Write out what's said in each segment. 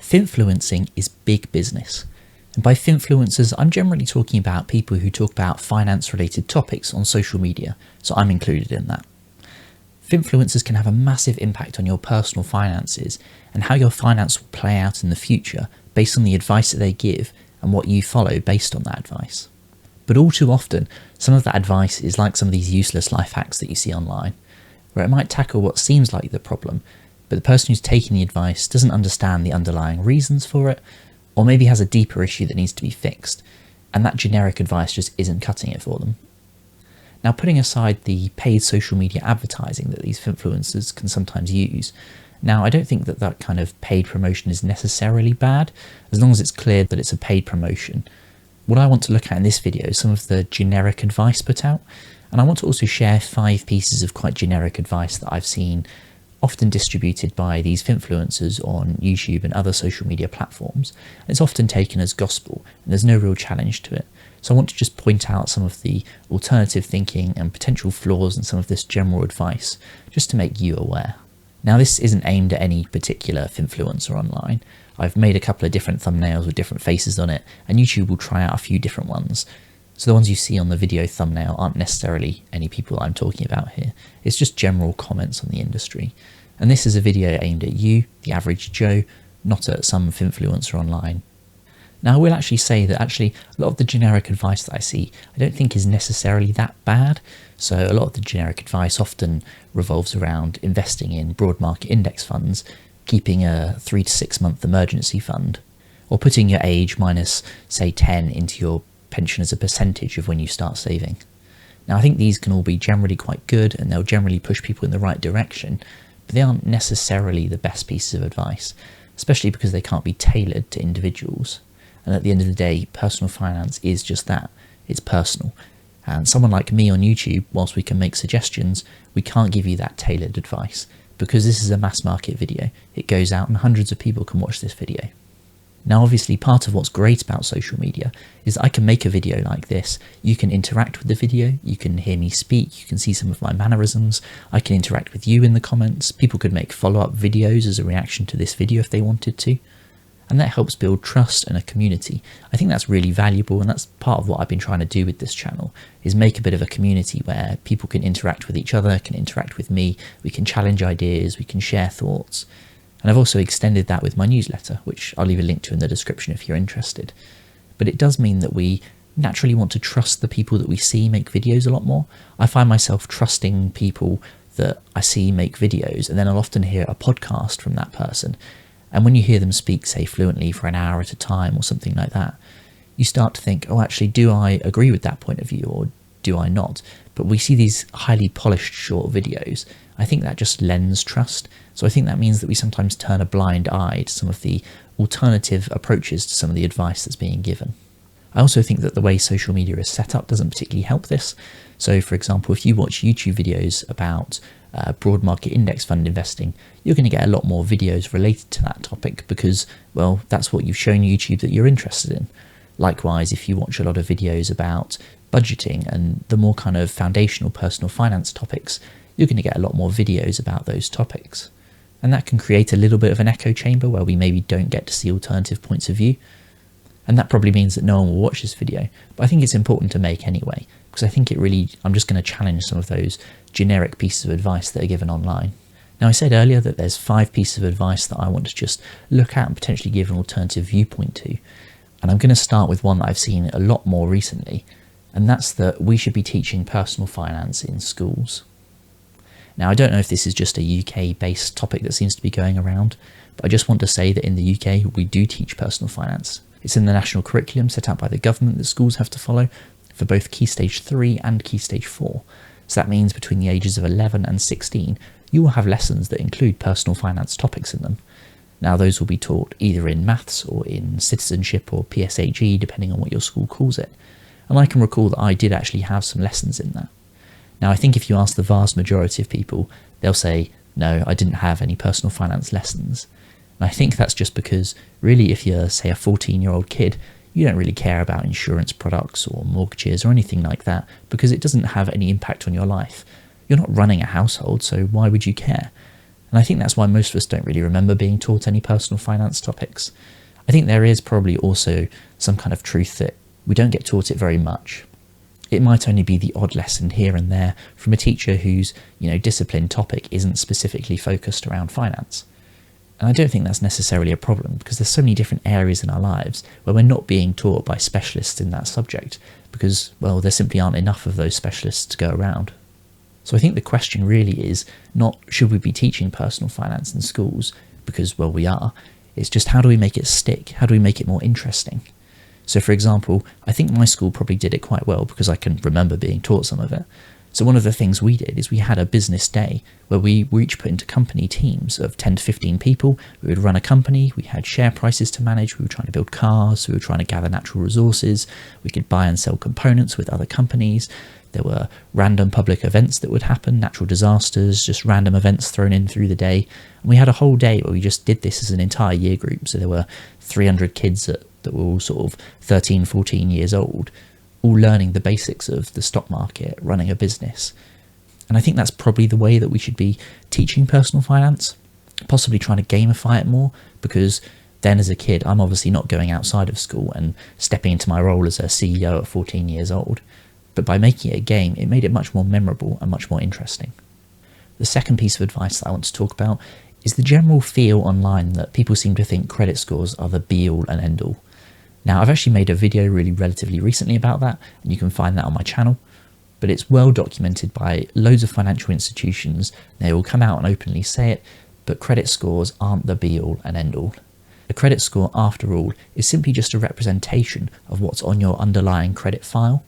Finfluencing is big business. And by finfluencers, I'm generally talking about people who talk about finance-related topics on social media, so I'm included in that. Finfluencers can have a massive impact on your personal finances and how your finance will play out in the future based on the advice that they give and what you follow based on that advice. But all too often, some of that advice is like some of these useless life hacks that you see online, where it might tackle what seems like the problem, but the person who's taking the advice doesn't understand the underlying reasons for it, or maybe has a deeper issue that needs to be fixed, and that generic advice just isn't cutting it for them. Now, putting aside the paid social media advertising that these influencers can sometimes use, now I don't think that that kind of paid promotion is necessarily bad, as long as it's clear that it's a paid promotion. What I want to look at in this video is some of the generic advice put out, and I want to also share 5 pieces of quite generic advice that I've seen often distributed by these influencers on YouTube and other social media platforms. It's often taken as gospel, and there's no real challenge to it. So I want to just point out some of the alternative thinking and potential flaws in some of this general advice, just to make you aware. Now, this isn't aimed at any particular influencer online. I've made a couple of different thumbnails with different faces on it, and YouTube will try out a few different ones. So the ones you see on the video thumbnail aren't necessarily any people I'm talking about here. It's just general comments on the industry. And this is a video aimed at you, the average Joe, not at some influencer online. Now, I will actually say that a lot of the generic advice that I see, I don't think is necessarily that bad. So a lot of the generic advice often revolves around investing in broad market index funds, keeping a 3 to 6 month emergency fund, or putting your age minus, say, 10 into your pension as a percentage of when you start saving. Now, I think these can all be generally quite good and they'll generally push people in the right direction, but they aren't necessarily the best pieces of advice, especially because they can't be tailored to individuals. And at the end of the day, personal finance is just that. It's personal. And someone like me on YouTube, whilst we can make suggestions, we can't give you that tailored advice because this is a mass market video. It goes out and hundreds of people can watch this video. Now, obviously, part of what's great about social media is I can make a video like this. You can interact with the video, you can hear me speak, you can see some of my mannerisms, I can interact with you in the comments, people could make follow-up videos as a reaction to this video if they wanted to. And that helps build trust and a community. I think that's really valuable, and that's part of what I've been trying to do with this channel, is make a bit of a community where people can interact with each other, can interact with me, we can challenge ideas, we can share thoughts. And I've also extended that with my newsletter, which I'll leave a link to in the description if you're interested. But it does mean that we naturally want to trust the people that we see make videos a lot more. I find myself trusting people that I see make videos, and then I'll often hear a podcast from that person. And when you hear them speak, say, fluently for an hour at a time or something like that, you start to think, oh, actually, do I agree with that point of view or do I not? But we see these highly polished short videos. I think that just lends trust. So I think that means that we sometimes turn a blind eye to some of the alternative approaches to some of the advice that's being given. I also think that the way social media is set up doesn't particularly help this. So, for example, if you watch YouTube videos about broad market index fund investing, you're going to get a lot more videos related to that topic because, well, that's what you've shown YouTube that you're interested in. Likewise, if you watch a lot of videos about budgeting and the more kind of foundational personal finance topics, you're going to get a lot more videos about those topics. And that can create a little bit of an echo chamber where we maybe don't get to see alternative points of view. And that probably means that no one will watch this video, but I think it's important to make anyway, because I think I'm just going to challenge some of those generic pieces of advice that are given online. Now, I said earlier that there's 5 pieces of advice that I want to just look at and potentially give an alternative viewpoint to. And I'm going to start with one that I've seen a lot more recently, and that's that we should be teaching personal finance in schools. Now, I don't know if this is just a UK-based topic that seems to be going around, but I just want to say that in the UK, we do teach personal finance. It's in the national curriculum set out by the government that schools have to follow for both Key Stage 3 and Key Stage 4. So that means between the ages of 11 and 16, you will have lessons that include personal finance topics in them. Now, those will be taught either in maths or in citizenship or PSHE, depending on what your school calls it. And I can recall that I did actually have some lessons in that. Now, I think if you ask the vast majority of people, they'll say, no, I didn't have any personal finance lessons. And I think that's just because, really, if you're, say, a 14-year-old kid, you don't really care about insurance products or mortgages or anything like that because it doesn't have any impact on your life. You're not running a household, so why would you care? And I think that's why most of us don't really remember being taught any personal finance topics. I think there is probably also some kind of truth that we don't get taught it very much. It might only be the odd lesson here and there from a teacher whose, discipline topic isn't specifically focused around finance. And I don't think that's necessarily a problem, because there's so many different areas in our lives where we're not being taught by specialists in that subject, because, well, there simply aren't enough of those specialists to go around. So I think the question really is not should we be teaching personal finance in schools, because, well, we are. It's just how do we make it stick? How do we make it more interesting? So, for example, I think my school probably did it quite well because I can remember being taught some of it. So one of the things we did is we had a business day where we were each put into company teams of 10 to 15 people. We would run a company, we had share prices to manage, we were trying to build cars, we were trying to gather natural resources, we could buy and sell components with other companies. There were random public events that would happen, natural disasters, just random events thrown in through the day. And we had a whole day where we just did this as an entire year group. So there were 300 kids that were all sort of 13, 14 years old, all learning the basics of the stock market, running a business. And I think that's probably the way that we should be teaching personal finance, possibly trying to gamify it more, because then as a kid, I'm obviously not going outside of school and stepping into my role as a CEO at 14 years old. But by making it a game, it made it much more memorable and much more interesting. The second piece of advice that I want to talk about is the general feel online that people seem to think credit scores are the be-all and end-all. Now, I've actually made a video really relatively recently about that, and you can find that on my channel, but it's well documented by loads of financial institutions. They will come out and openly say it, but credit scores aren't the be-all and end-all. A credit score, after all, is simply just a representation of what's on your underlying credit file.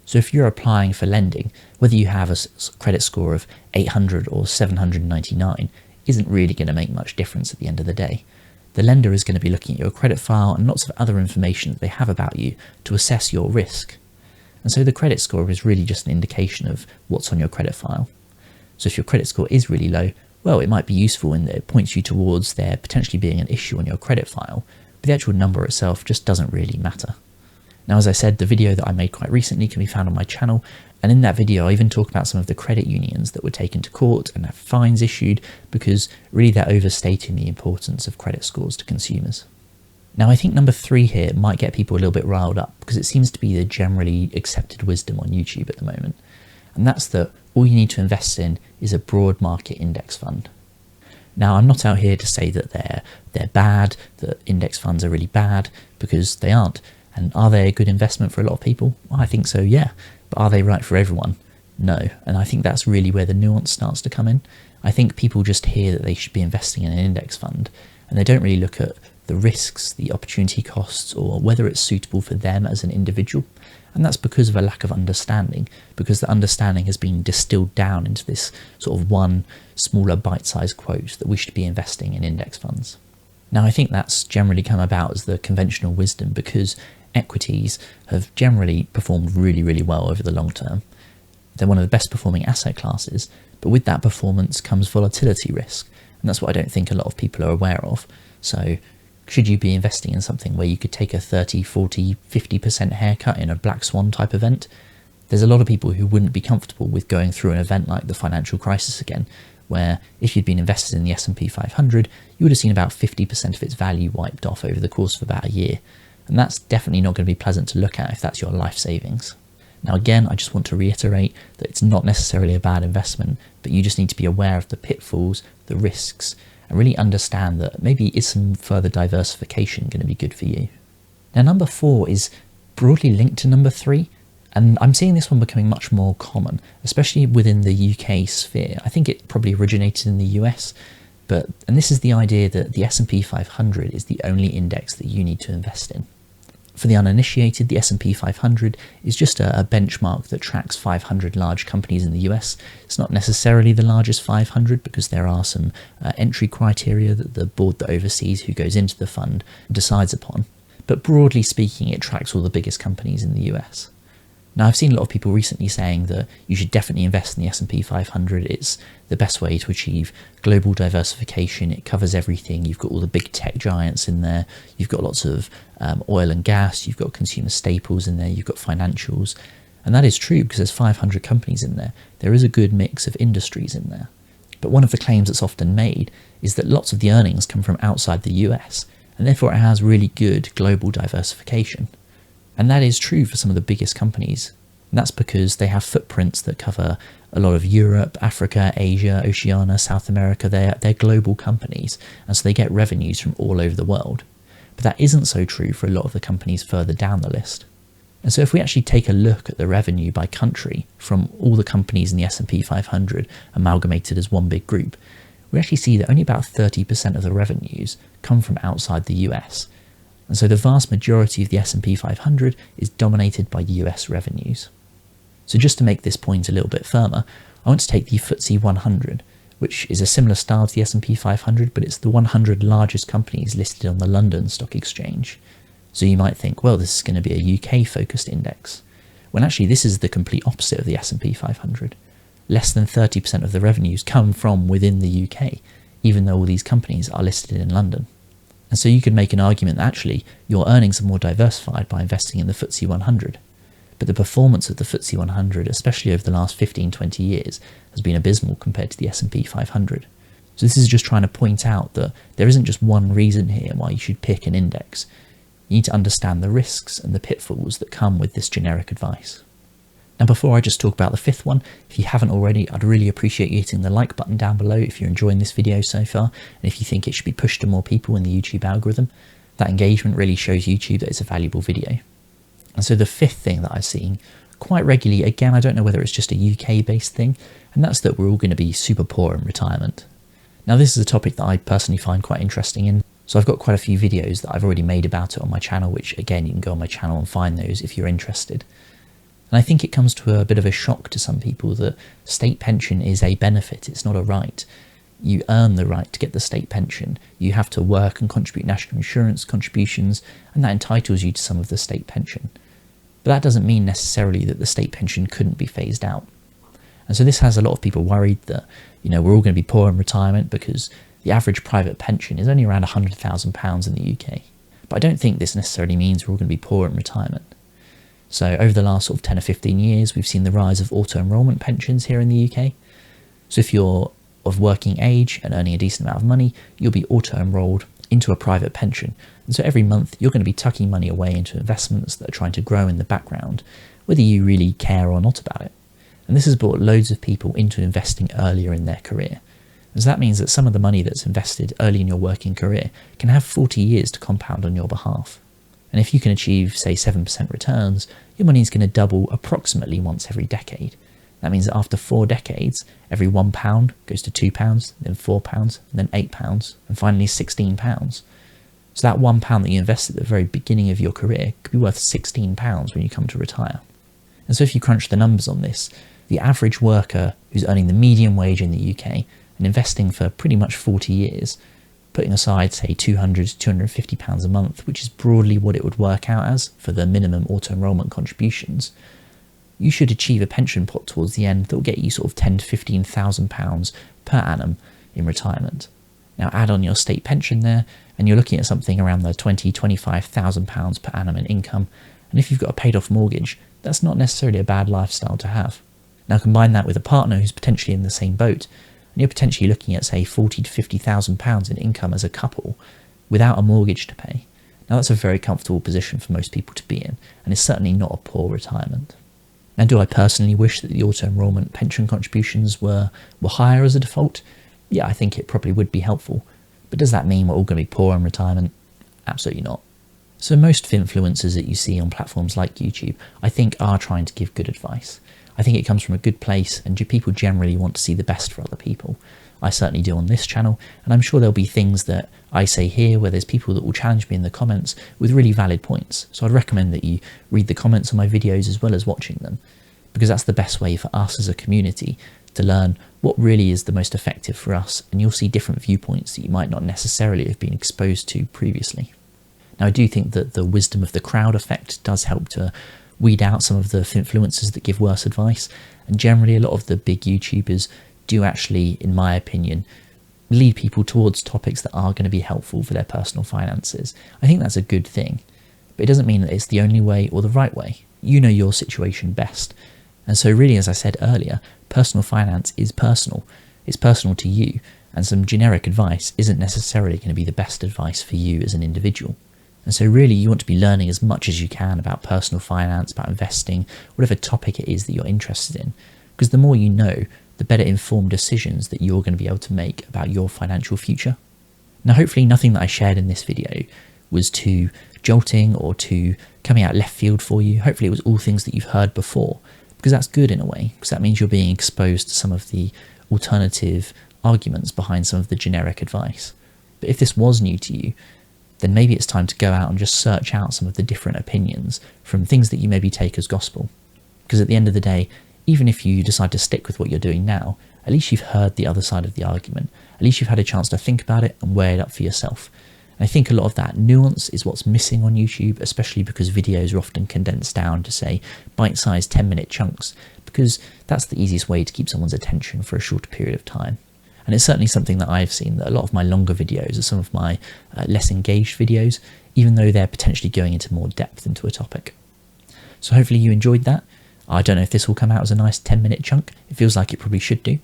So if you're applying for lending, whether you have a credit score of 800 or 799 isn't really going to make much difference at the end of the day. The lender is going to be looking at your credit file and lots of other information that they have about you to assess your risk. And so the credit score is really just an indication of what's on your credit file. So if your credit score is really low, well, it might be useful in that it points you towards there potentially being an issue on your credit file, but the actual number itself just doesn't really matter. Now, as I said, the video that I made quite recently can be found on my channel, and in that video I even talk about some of the credit unions that were taken to court and have fines issued because really they're overstating the importance of credit scores to consumers. Now, I think number 3 here might get people a little bit riled up because it seems to be the generally accepted wisdom on YouTube at the moment, and that's that all you need to invest in is a broad market index fund. Now, I'm not out here to say that they're bad, that index funds are really bad, because they aren't. And are they a good investment for a lot of people? Well, I think so, yeah. But are they right for everyone? No. And I think that's really where the nuance starts to come in. I think people just hear that they should be investing in an index fund, and they don't really look at the risks, the opportunity costs, or whether it's suitable for them as an individual. And that's because of a lack of understanding, because the understanding has been distilled down into this sort of one smaller bite-sized quote that we should be investing in index funds. Now, I think that's generally come about as the conventional wisdom because equities have generally performed really, really well over the long term. They're one of the best performing asset classes, but with that performance comes volatility risk, and that's what I don't think a lot of people are aware of. So should you be investing in something where you could take a 30, 40, 50% haircut in a black swan type event? There's a lot of people who wouldn't be comfortable with going through an event like the financial crisis again, where if you'd been invested in the S&P 500, you would have seen about 50% of its value wiped off over the course of about a year. And that's definitely not going to be pleasant to look at if that's your life savings. Now, again, I just want to reiterate that it's not necessarily a bad investment, but you just need to be aware of the pitfalls, the risks, and really understand that maybe is some further diversification going to be good for you. Now, number 4 is broadly linked to number 3, and I'm seeing this one becoming much more common, especially within the UK sphere. I think it probably originated in the US, and this is the idea that the S&P 500 is the only index that you need to invest in. For the uninitiated, the S&P 500 is just a benchmark that tracks 500 large companies in the US. It's not necessarily the largest 500 because there are some entry criteria that the board that oversees who goes into the fund decides upon. But broadly speaking, it tracks all the biggest companies in the US. Now, I've seen a lot of people recently saying that you should definitely invest in the S&P 500. It's the best way to achieve global diversification. It covers everything. You've got all the big tech giants in there. You've got lots of oil and gas. You've got consumer staples in there. You've got financials. And that is true because there's 500 companies in there. There is a good mix of industries in there. But one of the claims that's often made is that lots of the earnings come from outside the US, and therefore it has really good global diversification. And that is true for some of the biggest companies. And that's because they have footprints that cover a lot of Europe, Africa, Asia, Oceania, South America. They're global companies, and so they get revenues from all over the world. But that isn't so true for a lot of the companies further down the list. And so if we actually take a look at the revenue by country from all the companies in the S&P 500 amalgamated as one big group, we actually see that only about 30% of the revenues come from outside the US. And so the vast majority of the S&P 500 is dominated by US revenues. So just to make this point a little bit firmer, I want to take the FTSE 100, which is a similar style to the S&P 500, but it's the 100 largest companies listed on the London Stock Exchange. So you might think, well, this is going to be a UK-focused index. When actually this is the complete opposite of the S&P 500. Less than 30% of the revenues come from within the UK, even though all these companies are listed in London. And so you could make an argument that actually your earnings are more diversified by investing in the FTSE 100. But the performance of the FTSE 100, especially over the last 15-20 years, has been abysmal compared to the S&P 500. So this is just trying to point out that there isn't just one reason here why you should pick an index. You need to understand the risks and the pitfalls that come with this generic advice. Now, before I just talk about the fifth one, if you haven't already, I'd really appreciate you hitting the like button down below if you're enjoying this video so far, and if you think it should be pushed to more people in the YouTube algorithm. That engagement really shows YouTube that it's a valuable video. And so the fifth thing that I've seen quite regularly, again, I don't know whether it's just a UK-based thing, and that's that we're all going to be super poor in retirement. Now, this is a topic that I personally find quite interesting, and so I've got quite a few videos that I've already made about it on my channel, which again, you can go on my channel and find those if you're interested. And I think it comes to a bit of a shock to some people that state pension is a benefit, it's not a right. You earn the right to get the state pension. You have to work and contribute national insurance contributions, and that entitles you to some of the state pension. But that doesn't mean necessarily that the state pension couldn't be phased out. And so this has a lot of people worried that, we're all going to be poor in retirement because the average private pension is only around £100,000 in the UK. But I don't think this necessarily means we're all going to be poor in retirement. So over the last sort of 10 or 15 years, we've seen the rise of auto-enrolment pensions here in the UK. So if you're of working age and earning a decent amount of money, you'll be auto-enrolled into a private pension. And so every month you're going to be tucking money away into investments that are trying to grow in the background, whether you really care or not about it. And this has brought loads of people into investing earlier in their career. And so that means that some of the money that's invested early in your working career can have 40 years to compound on your behalf. And if you can achieve, say, 7% returns, your money is going to double approximately once every decade. That means that after 4 decades, every £1 goes to £2, then £4, and then £8, and finally £16. So that £1 that you invested at the very beginning of your career could be worth £16 when you come to retire. And so if you crunch the numbers on this, the average worker who's earning the median wage in the UK and investing for pretty much 40 years, putting aside, say, £200 to £250 a month, which is broadly what it would work out as for the minimum auto-enrolment contributions, you should achieve a pension pot towards the end that will get you sort of £10,000 to £15,000 per annum in retirement. Now add on your state pension there, and you're looking at something around the £20,000 to £25,000 per annum in income. And if you've got a paid off mortgage, that's not necessarily a bad lifestyle to have. Now combine that with a partner who's potentially in the same boat, and you're potentially looking at, say, £40,000 to £50,000 in income as a couple without a mortgage to pay. Now that's a very comfortable position for most people to be in, and it's certainly not a poor retirement. Now, do I personally wish that the auto-enrolment pension contributions were higher as a default? Yeah, I think it probably would be helpful. But does that mean we're all going to be poor in retirement? Absolutely not. So most Finfluencers that you see on platforms like YouTube, I think are trying to give good advice. I think it comes from a good place, and people generally want to see the best for other people. I certainly do on this channel, and I'm sure there'll be things that I say here where there's people that will challenge me in the comments with really valid points. So I'd recommend that you read the comments on my videos as well as watching them, because that's the best way for us as a community to learn what really is the most effective for us, and you'll see different viewpoints that you might not necessarily have been exposed to previously. Now, I do think that the wisdom of the crowd effect does help to weed out some of the Finfluencers that give worse advice, and generally a lot of the big YouTubers do actually, in my opinion, lead people towards topics that are going to be helpful for their personal finances. I think that's a good thing, but it doesn't mean that it's the only way or the right way. You know your situation best. And so really, as I said earlier, personal finance is personal. It's personal to you, and some generic advice isn't necessarily going to be the best advice for you as an individual. And so really you want to be learning as much as you can about personal finance, about investing, whatever topic it is that you're interested in. Because the more you know, the better informed decisions that you're going to be able to make about your financial future. Now hopefully nothing that I shared in this video was too jolting or too coming out left field for you. Hopefully it was all things that you've heard before, because that's good in a way, because that means you're being exposed to some of the alternative arguments behind some of the generic advice. But if this was new to you, then maybe it's time to go out and just search out some of the different opinions from things that you maybe take as gospel. Because at the end of the day, even if you decide to stick with what you're doing now, at least you've heard the other side of the argument. At least you've had a chance to think about it and weigh it up for yourself. And I think a lot of that nuance is what's missing on YouTube, especially because videos are often condensed down to, say, bite-sized 10-minute chunks, because that's the easiest way to keep someone's attention for a shorter period of time. And it's certainly something that I've seen, that a lot of my longer videos are some of my less engaged videos, even though they're potentially going into more depth into a topic. So hopefully you enjoyed that. I don't know if this will come out as a nice 10-minute chunk. It feels like it probably should do.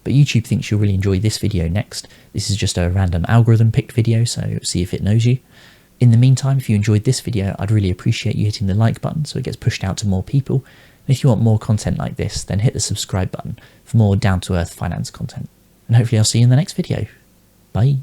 But YouTube thinks you'll really enjoy this video next. This is just a random algorithm picked video, so see if it knows you. In the meantime, if you enjoyed this video, I'd really appreciate you hitting the like button so it gets pushed out to more people. And if you want more content like this, then hit the subscribe button for more down-to-earth finance content. And hopefully I'll see you in the next video. Bye.